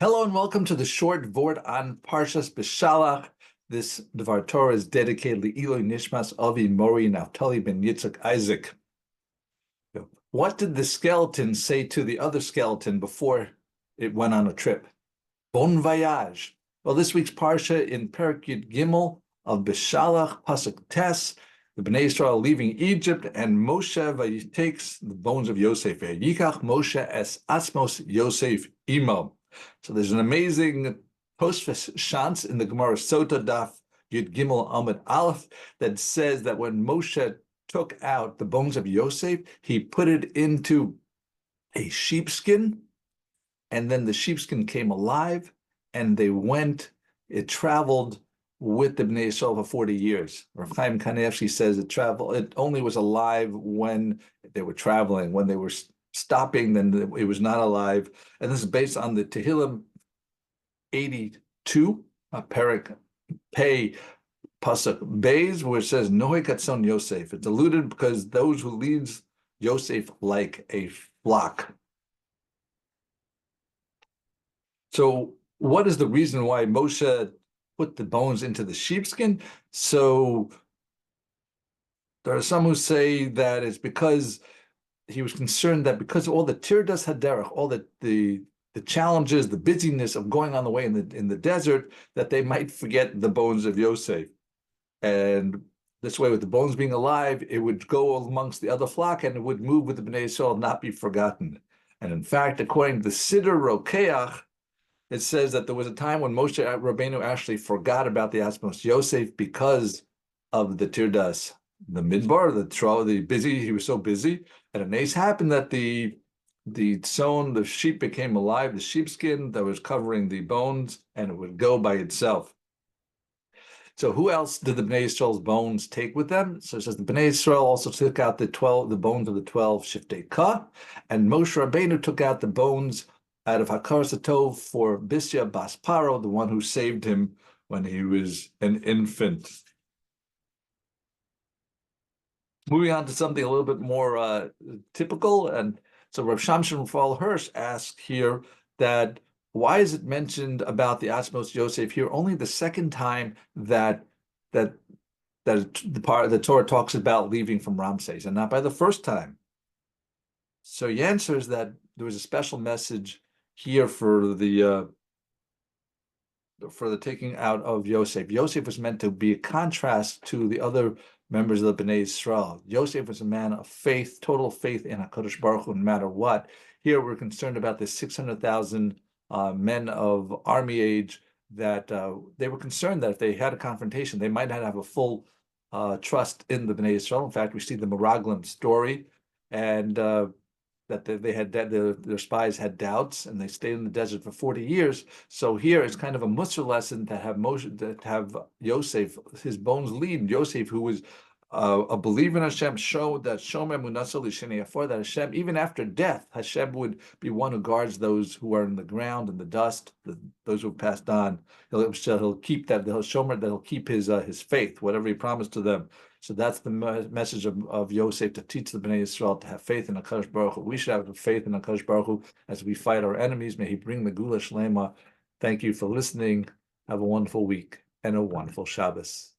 Hello and welcome to the short Vort on Parshas Beshalach. This Dvar Torah is dedicated to Eloi Nishmas Avi Mori Naftali ben Yitzchak Isaac. What did the skeleton say to the other skeleton before it went on a trip? Bon voyage. Well, this week's Parsha in Perek Yud Gimel of Beshalach, Pasuk Tes, the Bnei Yisrael leaving Egypt, and Moshe takes the bones of Yosef. Yikach Moshe es asmos Yosef imo. So there's an amazing Tosafos Shantz in the Gemara Sota Daf Yud Gimel Amud Aleph that says that when Moshe took out the bones of Yosef, he put it into a sheepskin, and then the sheepskin came alive, and it traveled with the Bnei Yisrael for 40 years. Efraim actually says it only was alive when they were traveling. When they were stopping, then it was not alive. And this is based on the Tehillim 82, Perek Pei Pasuk Beis, where it says Nohe Katzon Yosef. It's alluded because those who leads Yosef like a flock. So what is the reason why Moshe put the bones into the sheepskin? So there are some who say that it's because he was concerned that because of all the tirdas haderech, all the challenges, the busyness of going on the way in the desert, that they might forget the bones of Yosef. And this way, with the bones being alive, it would go amongst the other flock and it would move with the Bnei Yisrael, not be forgotten. And in fact, according to the Siddur Rokeach, it says that there was a time when Moshe Rabbeinu actually forgot about the Asmos Yosef because of the tirdas, the midbar, the busy. He was so busy, and an ace happened that the sheep became alive, the sheepskin that was covering the bones, and it would go by itself. So who else did the Bnei Yisrael's bones take with them? So it says the Bnei Yisrael also took out the bones of the 12 Shiftei Ka, and Moshe Rabbeinu took out the bones out of Hatorah for Bisya Bas Paro, the one who saved him when he was an infant. Moving on to something a little bit more typical, and so Rav Shamshon Raphael Hirsch asked here that why is it mentioned about the Asmos Yosef here only the second time that the Torah talks about leaving from Ramses, and not by the first time? So he answers that there was a special message here for the taking out of Yosef. Yosef was meant to be a contrast to the other members of the Bnei Yisrael. Yosef was a man of faith, total faith in HaKadosh Baruch Hu, no matter what. Here we're concerned about the 600,000 men of army age that they were concerned that if they had a confrontation, they might not have a full trust in the Bnei Yisrael. In fact, we see the Meraglim story, and that their spies had doubts, and they stayed in the desert for 40 years. So here it's kind of a Musar lesson to have Yosef, his bones lead. Yosef, who was a believer in Hashem, showed that that Hashem, even after death, Hashem would be one who guards those who are in the ground, in the dust, those who have passed on. He'll keep that. He'll keep his faith, whatever he promised to them. So that's the message of Yosef, to teach the Bnei Yisrael to have faith in HaKadosh Baruch Hu. We should have faith in HaKadosh Baruch Hu as we fight our enemies. May He bring the Gula Shlema. Thank you for listening. Have a wonderful week and a wonderful Shabbos.